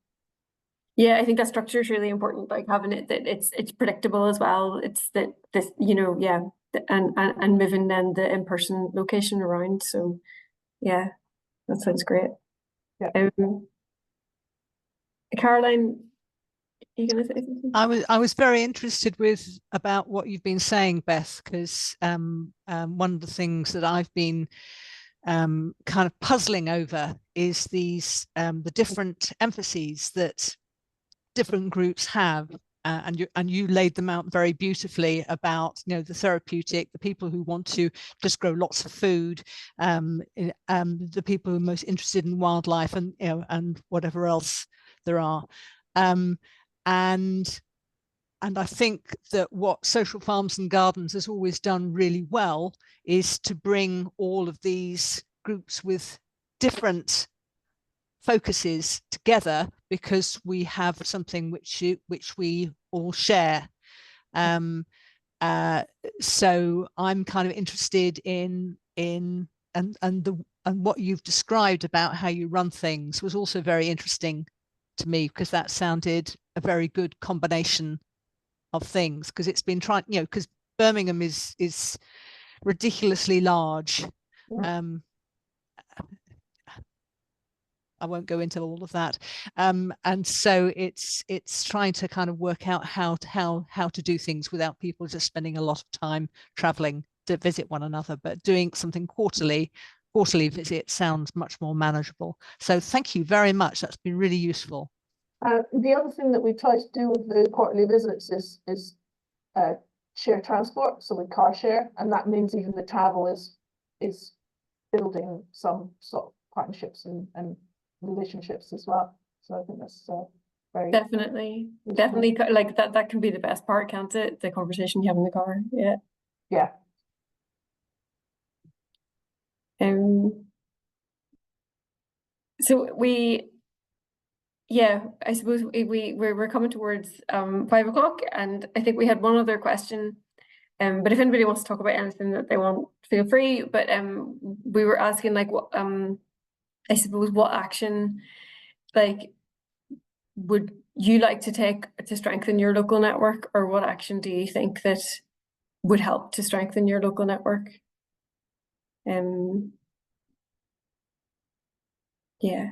Yeah, I think that structure is really important, like having it that it's predictable as well. It's that this, and moving then the in-person location around. So yeah, that sounds great. Yeah. Caroline, are you going to say something? I was very interested about what you've been saying, Beth, because one of the things that I've been kind of puzzling over is these the different emphases that different groups have, and you laid them out very beautifully about the therapeutic, the people who want to just grow lots of food, the people who are most interested in wildlife, and and whatever else there are, and I think that what Social Farms and Gardens has always done really well is to bring all of these groups with different focuses together, because we have something which we all share. So I'm kind of interested in what you've described about how you run things was also very interesting to me, because that sounded a very good combination of things, because it's been trying, because Birmingham is ridiculously large. I won't go into all of that, and so it's trying to kind of work out how to do things without people just spending a lot of time traveling to visit one another, but doing something quarterly visit sounds much more manageable. So thank you very much. That's been really useful. The other thing that we try to do with the quarterly visits is share transport. So we car share, and that means even the travel is building some sort of partnerships and relationships as well. So I think that's very definitely like that can be the best part, can't it? The conversation you have in the car. Yeah. Yeah. So I suppose we're coming towards 5 o'clock, and I think we had one other question. But if anybody wants to talk about anything that they want, feel free. But we were asking like what I suppose what action like would you like to take to strengthen your local network, or what action do you think that would help to strengthen your local network? Yeah.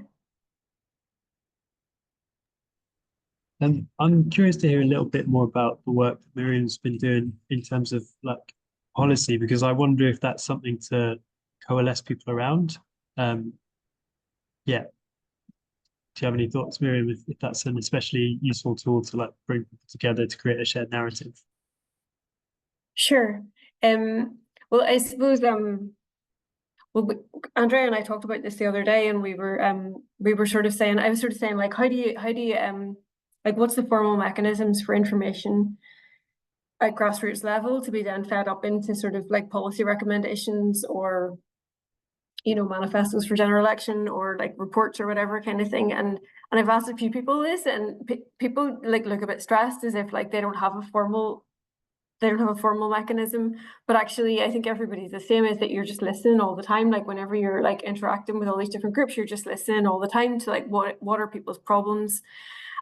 I'm curious to hear a little bit more about the work that Miriam's been doing in terms of like policy, because I wonder if that's something to coalesce people around. Yeah. Do you have any thoughts, Miriam, if that's an especially useful tool to like bring people together to create a shared narrative? Sure. Well, I suppose well, Andrea and I talked about this the other day, and we were sort of saying, I was sort of saying like, how do you like, what's the formal mechanisms for information at grassroots level to be then fed up into sort of like policy recommendations, or manifestos for general election, or like reports or whatever kind of thing. And I've asked a few people this, and people like look a bit stressed, as if like they don't have a formal mechanism. But actually I think everybody's the same, is that you're just listening all the time. Like whenever you're like interacting with all these different groups, you're just listening all the time to like what are people's problems.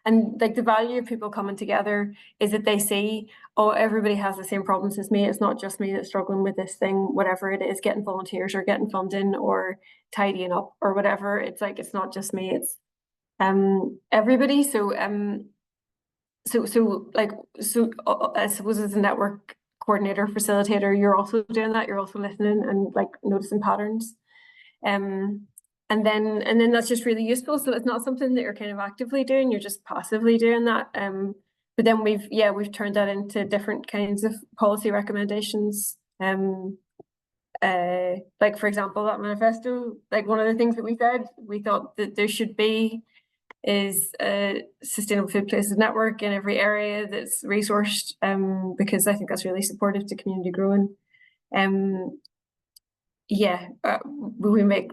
And like the value of people coming together is that they see, oh, everybody has the same problems as me. It's not just me that's struggling with this thing, whatever it is, getting volunteers or getting funding or tidying up or whatever. It's like, it's not just me, it's everybody. So I suppose as a network coordinator, facilitator, you're also doing that. You're also listening and like noticing patterns. And then that's just really useful. So it's not something that you're kind of actively doing, you're just passively doing that. But then we've turned that into different kinds of policy recommendations. Like for example, that manifesto, like one of the things that we said, we thought that there should be is a sustainable food places network in every area that's resourced, because I think that's really supportive to community growing. We make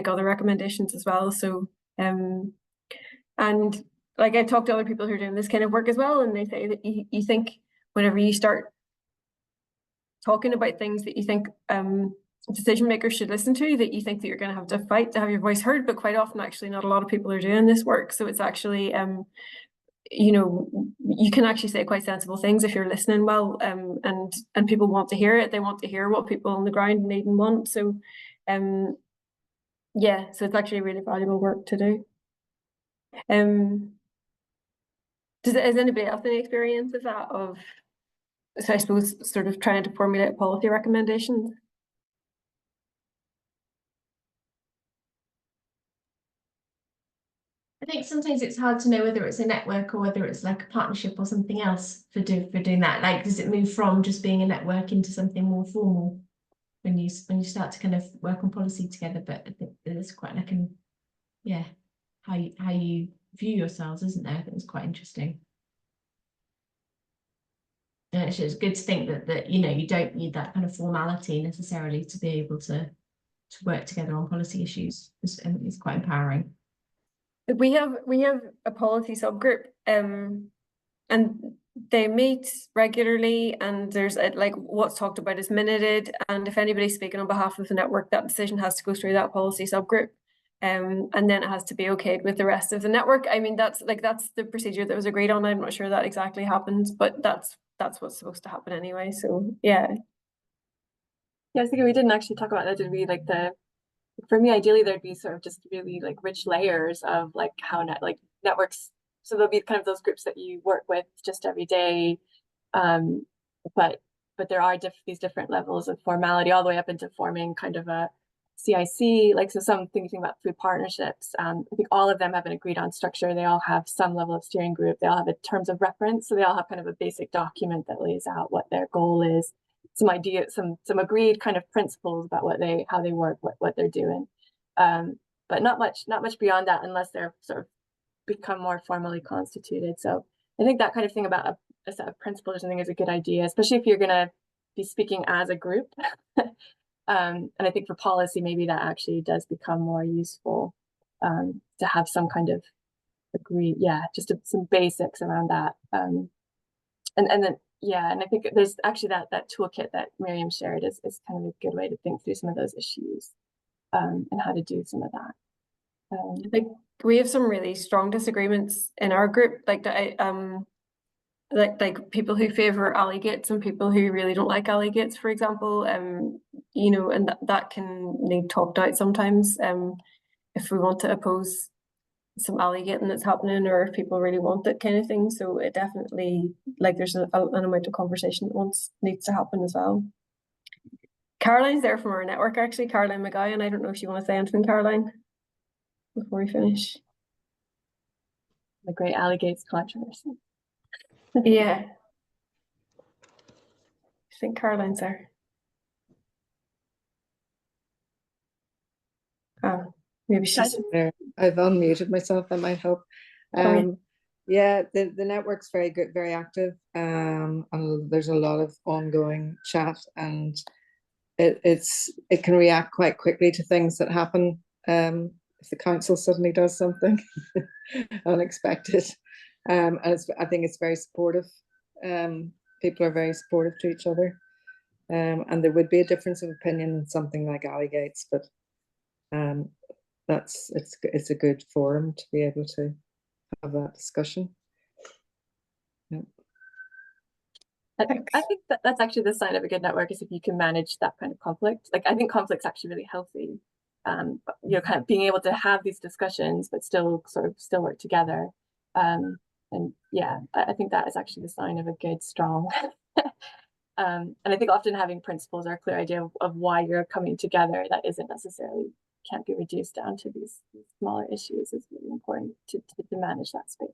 other recommendations as well. So and like I talked to other people who are doing this kind of work as well, and they say that you think whenever you start talking about things that you think decision makers should listen to, that you think that you're going to have to fight to have your voice heard, but quite often actually not a lot of people are doing this work. So it's actually you can actually say quite sensible things if you're listening well, and people want to hear it. They want to hear what people on the ground need and want. So so it's actually really valuable work to do. Has anybody else any experience of that, so I suppose sort of trying to formulate policy recommendations? I think sometimes it's hard to know whether it's a network or whether it's like a partnership or something else for doing that. Like, does it move from just being a network into something more formal when you start to kind of work on policy together? But I think there's quite like how you view yourselves, isn't there? I think it's quite interesting. And it's just good to think that you don't need that kind of formality necessarily to be able to work together on policy issues. It's quite empowering. We have a policy subgroup, and they meet regularly, and there's like what's talked about is minuted, and if anybody's speaking on behalf of the network, that decision has to go through that policy subgroup, and then it has to be okayed with the rest of the network. I mean, that's the procedure that was agreed on. I'm not sure that exactly happens, but that's what's supposed to happen anyway. So yeah. Yeah, I was thinking we didn't actually talk about that. Did we? Like for me, ideally, there'd be sort of just really like rich layers of like how networks. So there'll be kind of those groups that you work with just every day, but there are these different levels of formality all the way up into forming kind of a CIC. Like, so some thinking about food partnerships. I think all of them have an agreed on structure. They all have some level of steering group. They all have a terms of reference. So they all have kind of a basic document that lays out what their goal is. Some ideas, some agreed kind of principles about how they work, what they're doing, but not much beyond that unless they're sort of become more formally constituted. So I think that kind of thing about a set of principles or something is a good idea, especially if you're gonna be speaking as a group. And I think for policy, maybe that actually does become more useful, to have some kind of just some basics around that. And then, and I think there's actually that toolkit that Miriam shared is kind of a good way to think through some of those issues, and how to do some of that. I think we have some really strong disagreements in our group, like that. Like people who favor alligates and people who really don't like alligates, for example. You know, and that can need talked out sometimes. If we want to oppose some alligating that's happening, or if people really want that kind of thing. So it definitely, like, there's an amount of conversation that needs to happen as well. Caroline's there from our network, actually, Caroline McGowan, and I don't know if you want to say anything, Caroline, before we finish. The great alligates controversy. Yeah. I think Caroline's there. Oh, maybe she's there. I've unmuted myself, that might help. Yeah, the network's very good, very active. And there's a lot of ongoing chat, and it can react quite quickly to things that happen. If the council suddenly does something unexpected. And I think it's very supportive. People are very supportive to each other. And there would be a difference of opinion in something like alligates, but it's a good forum to be able to have that discussion. Yeah. I think that's actually the sign of a good network, is if you can manage that kind of conflict. Like, I think conflict's actually really healthy. But, you know, kind of being able to have these discussions, but still work together. And yeah, I think that is actually the sign of a good, strong. And I think often having principles or a clear idea of why you're coming together, that isn't necessarily, can't be reduced down to these smaller issues, is really important to manage that space.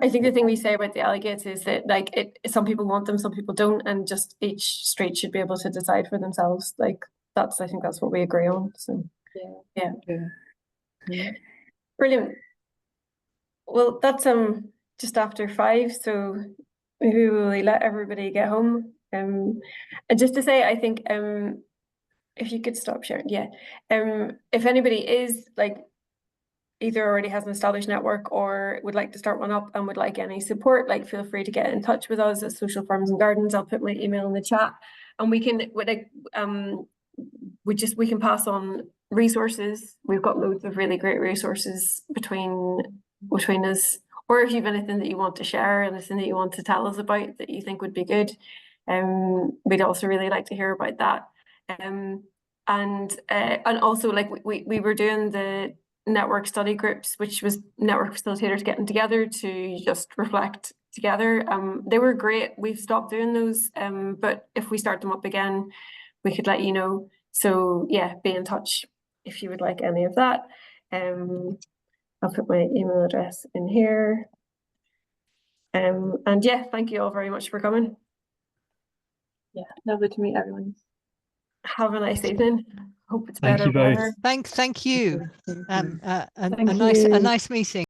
I think the thing we say about the alligates is that, like, some people want them, some people don't, and just each street should be able to decide for themselves. Like, I think that's what we agree on. So yeah. Brilliant. Well, that's just after 5, so maybe we'll let everybody get home. And just to say, I think if you could stop sharing, if anybody is, like, either already has an established network or would like to start one up and would like any support, like, feel free to get in touch with us at Social Farms and Gardens. I'll put my email in the chat, and we can we can pass on resources. We've got loads of really great resources between us, or if you have anything that you want to share, anything that you want to tell us about that you think would be good, we'd also really like to hear about that. And also, like, we were doing the network study groups, which was network facilitators getting together to just reflect together. They were great. We've stopped doing those, but if we start them up again, we could let you know. So yeah, be in touch if you would like any of that. I'll put my email address in here. And yeah, thank you all very much for coming. Yeah, lovely to meet everyone. Have a nice evening. Hope it's Thank better you both. weather. Thank you. A Thank nice you. meeting.